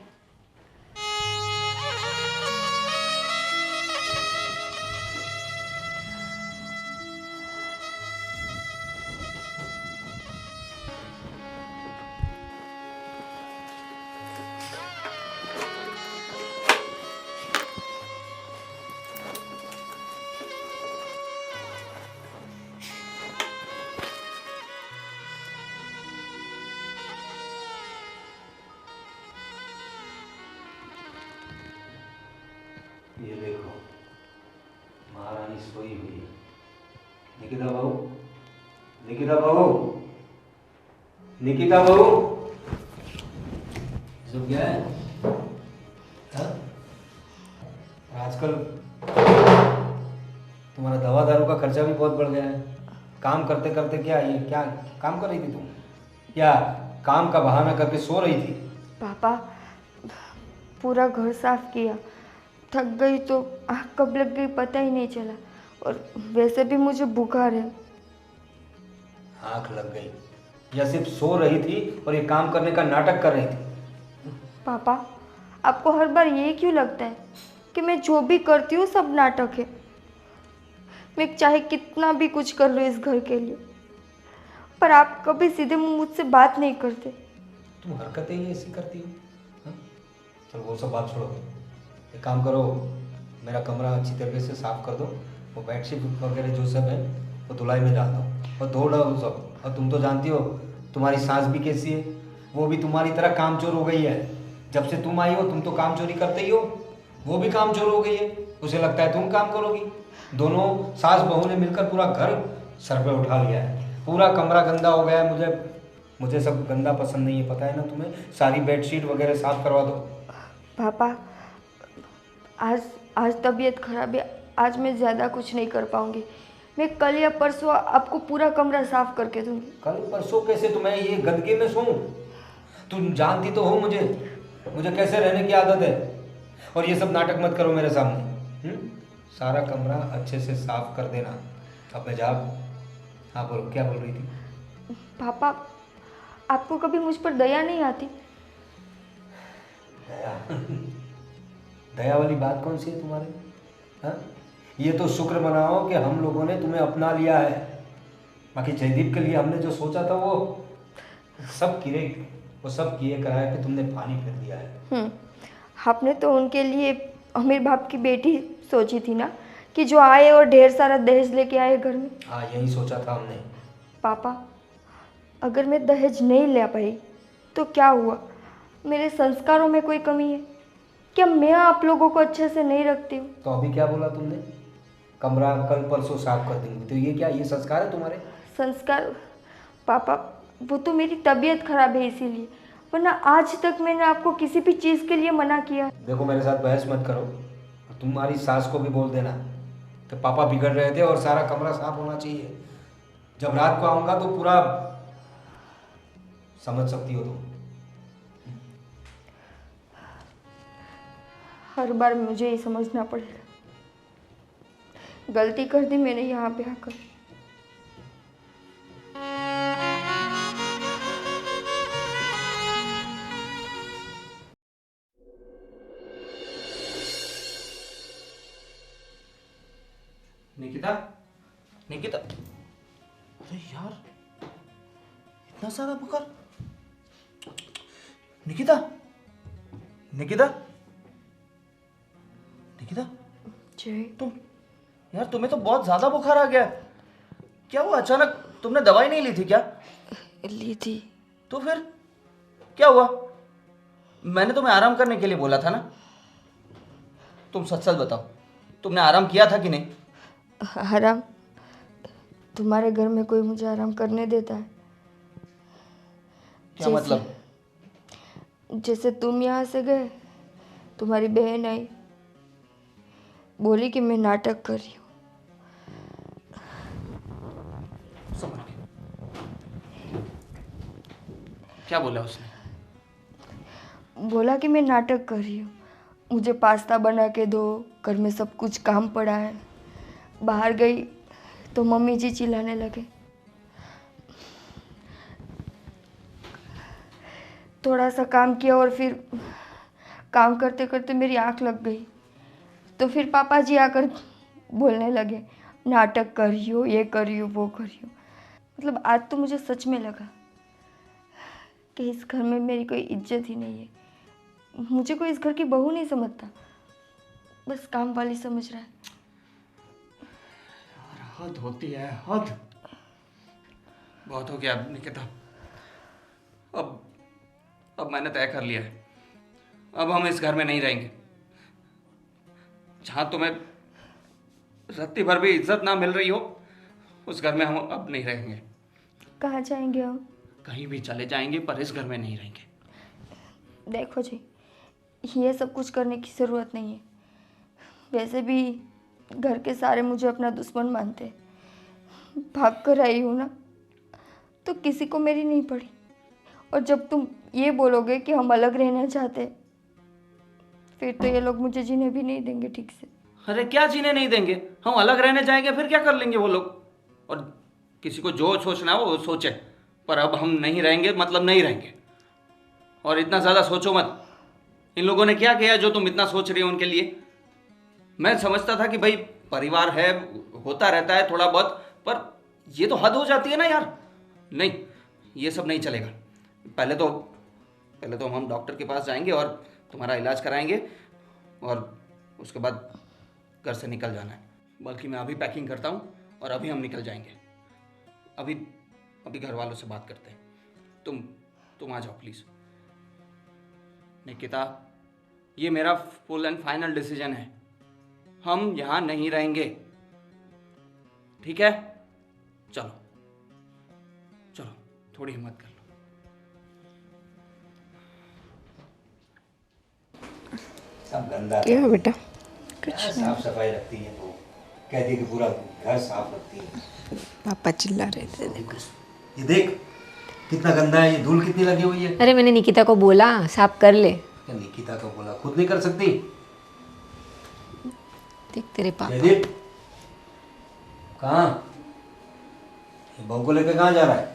ये देखो महारानी सोई हुई है। निकिता बहू, निकिता बहू, निकिता बहू, सब क्या है? हाँ? आजकल तुम्हारा दवा दारू का खर्चा भी बहुत बढ़ गया है। काम करते करते क्या ये क्या काम कर रही थी तुम? या काम का बहाना करके सो रही थी? पापा पूरा घर साफ किया, थक गई तो आँख कब लग गई पता ही नहीं चला, और वैसे भी मुझे बुखार है। आँख लग गई या सिर्फ सो रही थी और ये काम करने का नाटक कर रही थी? पापा आपको हर बार ये क्यों लगता है कि मैं जो भी करती हूँ सब नाटक है? मैं चाहे कितना भी कुछ कर लूँ इस घर के लिए, पर आप कभी सीधे मुंह मुझसे बात नहीं करते। तुम हरकतें ही ऐसी करती हो। हाँ? चलो वो सब बात छोड़ो, एक काम करो, मेरा कमरा अच्छी तरीके से साफ कर दो, वो बेडशीट वगैरह जो सब है वो धुलाई में डाल दो और धो डालो वो सब। और तुम तो जानती हो तुम्हारी सास भी कैसी है, वो भी तुम्हारी तरह कामचोर हो गई है। जब से तुम आई हो तुम तो काम चोरी करते ही हो। वो भी काम चोर हो गई है, उसे लगता है तुम काम करोगी। दोनों सास बहू ने मिलकर पूरा घर सर पे उठा लिया है, पूरा कमरा गंदा हो गया है। मुझे सब गंदा पसंद नहीं है, पता है ना तुम्हें। सारी बेडशीट वगैरह साफ करवा दो। पापा, आज आज तबीयत खराब है, आज मैं ज़्यादा कुछ नहीं कर पाऊँगी। मैं कल या परसों आपको पूरा कमरा साफ करके दूँगी। कल परसों कैसे? तुम्हें ये गंदगी में सोऊं? तुम जानती तो हो मुझे कैसे रहने की आदत है। और ये सब नाटक मत करो मेरे सामने। सारा कमरा अच्छे से साफ कर देना। अब मैं जा। हाँ बोलो, क्या बोल रही थी? पापा, आपको कभी मुझ पर दया नहीं आती? दया? दया वाली बात कौन सी है तुम्हारे? हाँ, ये तो शुक्र मनाओ कि हम लोगों ने तुम्हें अपना लिया है। बाकी जयदीप के लिए हमने जो सोचा था वो सब किए कराए पे तुमने पानी फेर दिया है। आपने तो उनके लिए अमीर बाप की बेटी सोची थी ना, कि जो आए और ढेर सारा दहेज लेके आए घर में। हाँ, यही सोचा था हमने। पापा, अगर मैं दहेज नहीं ले पाई तो क्या हुआ? मेरे संस्कारों में कोई कमी है क्या? मैं आप लोगों को अच्छे से नहीं रखती हूँ? तो अभी क्या बोला तुमने? कमरा कल परसों साफ कर देंगे। तो ये क्या, ये संस्कार है तुम्हारे? संस्कार? पापा, वो तो मेरी तबीयत खराब है इसीलिए, वरना आज तक मैंने आपको किसी भी चीज़ के लिए मना किया। देखो, मेरे साथ बहस मत करो। तुम्हारी सास को भी बोल देना कि पापा बिगड़ रहे थे और सारा कमरा साफ होना चाहिए। जब रात को आऊँगा तो पूरा समझ सकती हो तुम। हर बार मुझे ही समझना पड़ेगा। गलती कर दी मैंने यहाँ पे आकर। निकिता, निकिता, अरे यार, इतना सारा बुखार। निकिता, निकिता, निकिता, जय, तुम यार, तुम्हें तो बहुत ज्यादा बुखार आ गया। क्या हुआ अचानक? तुमने दवाई नहीं ली थी क्या? ली थी। तो फिर क्या हुआ? मैंने तुम्हें आराम करने के लिए बोला था ना। तुम सच सच बताओ, तुमने आराम किया था कि नहीं? आराम? तुम्हारे घर में कोई मुझे आराम करने देता है? क्या मतलब? जैसे तुम यहाँ से गए, तुम्हारी बहन आई, बोली कि मैं नाटक कर रही हूँ। समझ गया। क्या बोला उसने? बोला कि मैं नाटक कर रही हूँ, मुझे पास्ता बना के दो, घर में सब कुछ काम पड़ा है। बाहर गई तो मम्मी जी चिल्लाने लगे। थोड़ा सा काम किया और फिर काम करते करते मेरी आँख लग गई, तो फिर पापा जी आकर बोलने लगे, नाटक कर रही हो, ये कर रही हो, वो कर रही हो। मतलब आज तो मुझे सच में लगा कि इस घर में मेरी कोई इज्जत ही नहीं है। मुझे कोई इस घर की बहू नहीं समझता, बस काम वाली समझ रहा है। हद होती है, हद। बहुत हो गया निकिता। अब मैंने तय कर लिया है, अब हम इस घर में नहीं रहेंगे। जहां तुम्हें रत्ती भर भी इज्जत ना मिल रही हो, उस घर में हम अब नहीं रहेंगे। कहाँ जाएंगे हम? कहीं भी चले जाएंगे, पर इस घर में नहीं रहेंगे। देखो जी, ये सब कुछ करने की ज़रूरत नहीं है। वैसे भी घर के सारे मुझे अपना दुश्मन मानते हैं। भाग कर आई हूँ ना, तो किसी को मेरी नहीं पड़ी। और जब तुम ये बोलोगे कि हम अलग रहना चाहते हैं, फिर तो ये लोग मुझे जीने भी नहीं देंगे ठीक से। अरे क्या जीने नहीं देंगे? हम अलग रहने जाएंगे, फिर क्या कर लेंगे वो लोग? और किसी को जो सोचना है वो सोचे, पर अब हम नहीं रहेंगे, मतलब नहीं रहेंगे। और इतना ज़्यादा सोचो मत। इन लोगों ने क्या किया जो तुम इतना सोच रही हो उनके लिए? मैं समझता था कि भाई परिवार है, होता रहता है थोड़ा बहुत, पर ये तो हद हो जाती है ना यार। नहीं, ये सब नहीं चलेगा। पहले तो हम डॉक्टर के पास जाएंगे और तुम्हारा इलाज कराएंगे, और उसके बाद घर से निकल जाना है। बल्कि मैं अभी पैकिंग करता हूँ और अभी हम निकल जाएंगे। अभी घर वालों से बात करते हैं। तुम आ जाओ प्लीज़। निकिता, ये मेरा फुल एंड फाइनल डिसीजन है, हम यहाँ नहीं रहेंगे, ठीक है? चलो चलो, थोड़ी हिम्मत कर लो। सब गंदा क्या बेटा? क्या साफ सफाई रखती है तो कहती है कि पूरा घर साफ रखती है। पापा चिल्ला रहे थे। ये देख कितना गंदा है, ये धूल कितनी लगी हुई है। अरे मैंने निकिता को बोला साफ कर ले। क्या निकिता को बोला, खुद नहीं कर सकती? देख तेरे पापा। जयदीप कहाँ, ये बहू को लेकर कहाँ जा रहा है?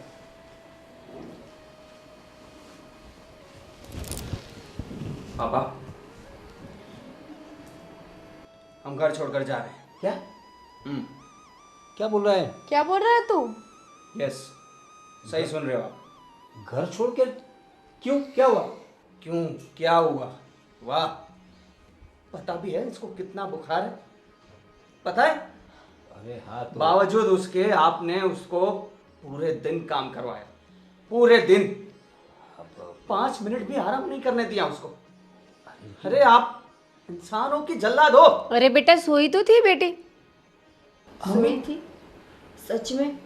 पापा, हम घर छोड़कर जा रहे हैं। क्या हम्म, क्या बोल रहा है? क्या बोल रहा है तू? यस, सही सुन रहे हो आप। घर छोड़ के? क्यों, क्या हुआ? क्यों, क्या हुआ? वाह, पता भी है इसको कितना बुखार है, पता है? अरे हाँ तो बावजूद उसके आपने उसको पूरे दिन काम करवाया, पूरे दिन 5 मिनट भी आराम नहीं करने दिया उसको। अरे आप इंसानों की जल्लाद हो। अरे बेटा सोई तो थी बेटी। सोई थी? सच में?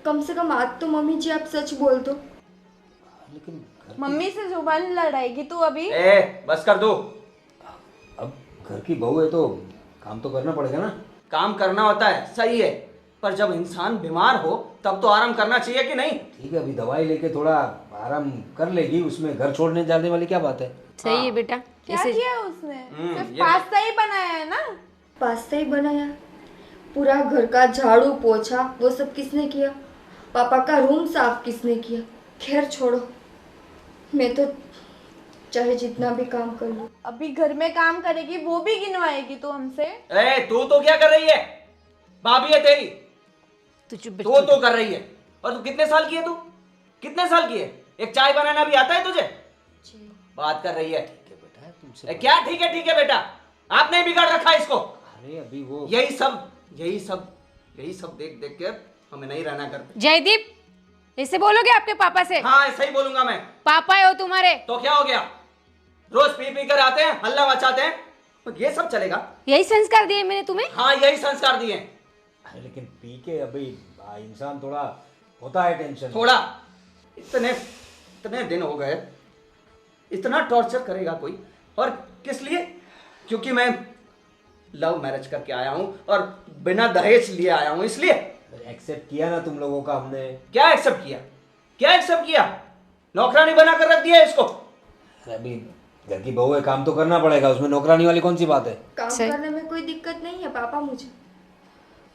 कम से कम आज तो मम्मी जी आप सच बोल दो। लेकिन मम्मी से जुबान लड़ाएगी तू अभी? ए, बस कर दो। अब घर की बहू है तो काम तो करना पड़ेगा ना। काम करना होता है, सही है, पर जब इंसान बीमार हो तब तो आराम करना चाहिए कि नहीं? ठीक है, अभी दवाई लेके थोड़ा आराम कर लेगी, उसमें घर छोड़ने जाने वाली क्या बात है। सही है बेटा। क्या किया उसने? सिर्फ ये- पास्ता ही बनाया है ना? पास्ता ही बनाया? पूरा घर का झाड़ू पोछा वो सब किसने किया? पापा का रूम साफ किसने किया? खैर छोड़ो, मैं तो चाहे जितना भी काम कर लूं। अभी घर में काम करेगी वो भी गिनवाएगी तू हमसे? ए, तू तो क्या कर रही है? भाभी है तेरी, तू चुप तू तो कर रही है। और तू कितने साल की है? तू कितने साल की है? एक चाय बनाना भी आता है तुझे? बात कर रही है। ठीक है बेटा, तुमसे ए, क्या ठीक है बेटा, आपने बिगाड़ रखा है इसको। अरे अभी वो यही सब देख देख के हमें नहीं रहना करते। जयदीप ऐसे बोलोगे आपके पापा से? हाँ, ऐसा ही बोलूंगा मैं। पापा है वो तुम्हारे। तो क्या हो गया, रोज पी पी कर आते हैं, हल्ला मचाते हैं, तो ये सब चलेगा? यही संस्कार दिए मैंने तुम्हें। हाँ, यही संस्कार दिए। अरे लेकिन पी के अभी इंसान थोड़ा होता है टेंशन। थोड़ा, इतने दिन हो गए, इतना टॉर्चर करेगा कोई? और किस लिए? क्योंकि मैं लव मैरिज करके आया हूं और बिना दहेज लिए आया हूं, इसलिए। एक्सेप्ट किया ना तुम लोगों का हमने। क्या एक्सेप्ट किया? क्या एक्सेप्ट किया? नौकरानी बना कर रख दिया इसको। अरे अभी घर की बहू है, काम तो करना पड़ेगा, उसमें नौकरानी वाली कौन सी बात है। काम करने में कोई दिक्कत नहीं है पापा मुझे,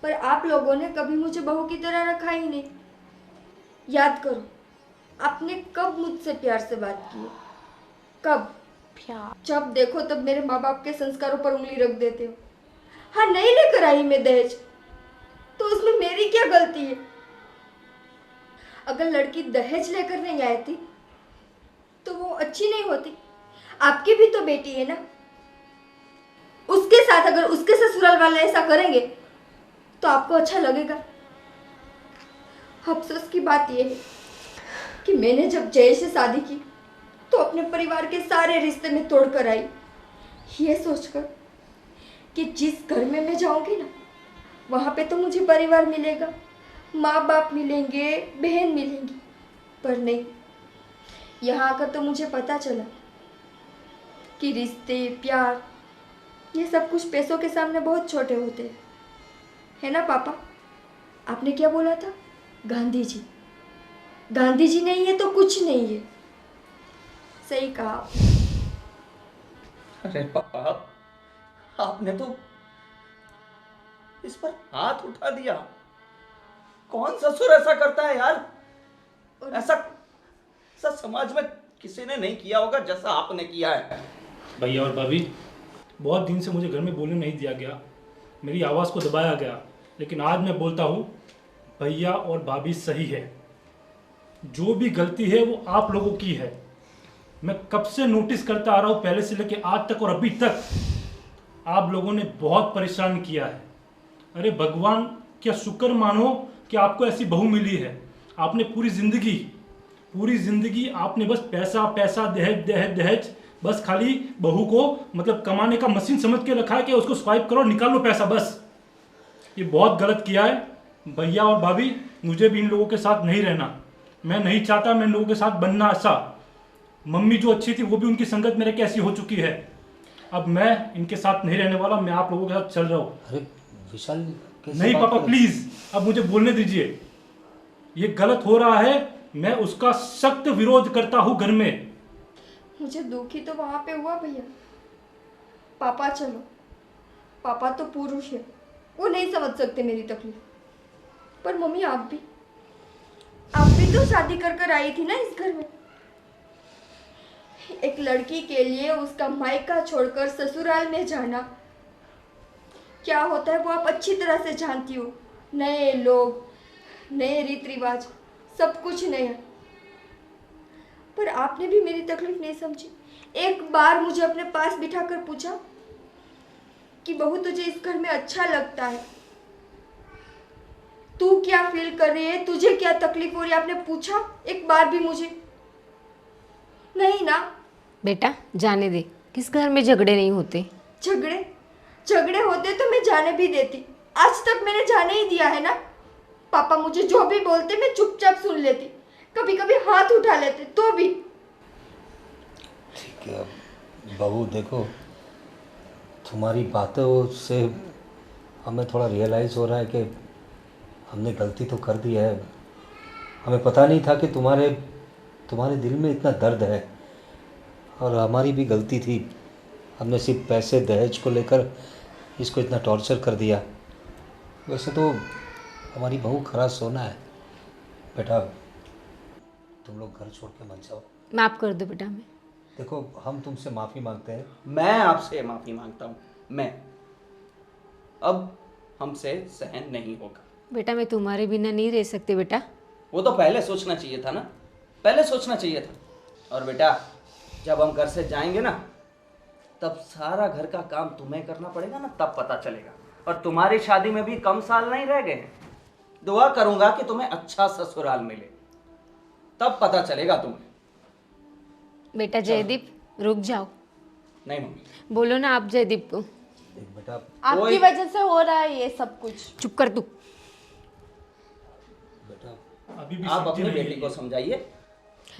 पर आप लोगों ने कभी मुझे बहू की तरह रखा ही नहीं। याद करो, आपने कब मुझसे प्यार से बात की है? कब? जब देखो तब मेरे माँ बाप के संस्कारों पर उंगली रख देते हो। हाँ, नहीं लेकर आई मैं दहेज, तो उसमें मेरी क्या गलती है? अगर लड़की दहेज लेकर नहीं आई थी तो वो अच्छी नहीं होती। आपकी भी तो बेटी है ना, उसके साथ अगर उसके ससुराल वाले ऐसा करेंगे तो आपको अच्छा लगेगा? अफसोस की बात यह है कि मैंने जब जय से शादी की तो अपने परिवार के सारे रिश्ते में तोड़कर आई, ये सोचकर कि जिस घर में मैं जाऊंगी ना वहां पे तो मुझे परिवार मिलेगा, माँ बाप मिलेंगे, बहन मिलेंगी। पर नहीं, यहाँ आकर तो मुझे पता चला कि रिश्ते, प्यार, ये सब कुछ पैसों के सामने बहुत छोटे होते हैं, है ना पापा? आपने क्या बोला था? गांधी जी। गांधी जी नहीं है तो कुछ नहीं है। सही कहा आपने। अरे पापा, आपने तो इस पर हाथ उठा दिया। कौन ससुर ऐसा करता है यार? ऐसा समाज में किसी ने नहीं किया होगा जैसा आपने किया है। भैया और भाभी, बहुत दिन से मुझे घर में बोलने नहीं दिया गया, मेरी आवाज़ को दबाया गया, लेकिन आज मैं बोलता हूँ, भैया और भाभी सही है। जो भी गलती है वो आप लोगों की है। मैं कब से नोटिस करता आ रहा हूँ, पहले से लेके आज तक, और अभी तक आप लोगों ने बहुत परेशान किया है। अरे भगवान क्या शुक्र मानो कि आपको ऐसी बहू मिली है। आपने पूरी जिंदगी आपने बस पैसा पैसा, दहेज दहेज दहेज, बस खाली बहू को मतलब कमाने का मशीन समझ के रखा है कि उसको स्वाइप करो निकाल लो पैसा बस। ये बहुत गलत किया है भैया और भाभी, मुझे भी इन लोगों के साथ नहीं रहना, मैं नहीं चाहता मैं इन लोगों के साथ बनना ऐसा। मम्मी जो अच्छी थी वो भी उनकी संगत मेरे कैसी हो चुकी है। अब मैं इनके साथ नहीं रहने वाला, मैं आप लोगों के साथ चल रहा हूँ। अरे विशाल कैसे नहीं बात पापा कर- प्लीज, अब मुझे बोलने दीजिए, ये गलत हो रहा है, मैं उसका सख्त विरोध करता हूँ घर में। मुझे दुखी तो वहां पे हुआ भैया। पापा चलो, पापा तो पुरुष है, वो नहीं समझ सकते मेरी तकलीफ। पर मम्मी आप भी तो शादी कर कर आई थी ना इस घर में। एक लड़की के लिए उसका मायका छोड़कर ससुराल में जाना क्या होता है वो आप अच्छी तरह से जानती हो। नए लोग, नए रीत रिवाज, सब कुछ नया। पर आपने भी मेरी तकलीफ नहीं समझी। एक बार मुझे अपने पास बिठाकर पूछा कि बहू तुझे इस घर में अच्छा लगता है, तू क्या फील कर रही है, तुझे क्या तकलीफ हो रही है, आपने पूछा एक बार भी मुझे? नहीं ना। बेटा जाने दे, किस घर में झगड़े नहीं होते। झगड़े होते तो मैं जाने भी देती, आज तक मैंने जाने ही दिया है ना। पापा मुझे जो भी बोलते मैं चुपचाप सुन लेती, कभी कभी हाथ उठा लेते तो भी। ठीक है बहू, देखो तुम्हारी बातों से हमें थोड़ा रियलाइज़ हो रहा है कि हमने गलती तो कर दी है। हमें पता नहीं था कि तुम्हारे दिल में इतना दर्द है, और हमारी भी गलती थी। हमने सिर्फ पैसे दहेज को लेकर इसको इतना टॉर्चर कर दिया। वैसे तो हमारी बहू खरा सोना है। बेटा तुम लोग घर छोड़ के मत जाओ। माफ़ कर दो बेटा हमें। देखो हम तुमसे माफ़ी मांगते हैं। मैं आपसे माफ़ी मांगता हूँ। मैं अब हमसे सहन नहीं होगा। बेटा मैं तुम्हारे बिना नहीं रह सकती बेटा। वो तो पहले सोचना चाहिए था ना, पहले सोचना चाहिए था। और बेटा जब हम घर से जाएंगे ना, तब सारा घर का काम तुम्हें करना पड़ेगा ना, तब पता चलेगा। और तुम्हारी शादी में भी कम साल नहीं रह गए हैं। दुआ करूंगा कि तुम्हें अच्छा ससुराल मिले, तब पता चलेगा तुम्हें। बेटा जयदीप रुक जाओ। नहीं मम्मी, बोलो ना आप जयदीप को। देख बेटा, आपकी कोई- वजह से हो रहा है ये सब कुछ। चुप कर तू। बेटा अभी भी आप समझी अपनी नहीं बेटी को है। समझाइए।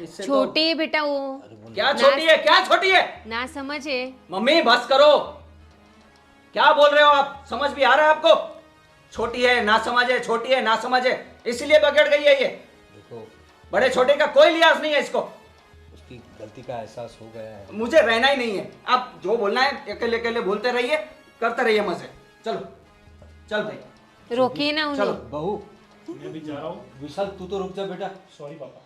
इससे छोटी है बेटा वो, तो क्या छोटी है, क्या छोटी है? ना समझे। मम्मी बस करो, क्या बोल रहे हो आप? समझ भी आ रहा है आपको? छोटी है ना समझ है, छोटी है ना समझ है, इसलिए बिगड़ गई है ये। देखो बड़े छोटे का कोई लिहाज नहीं है इसको। उसकी गलती का एहसास हो गया है। मुझे रहना ही नहीं है। आप जो बोलना है अकेले अकेले बोलते रहिए, करते रहिए मजे। चलो चल भाई, रोकिए ना चलो। उन्हें। बहू मैं भी जा रहा हूँ। विशाल तू तो रुक जा बेटा। सॉरी पापा।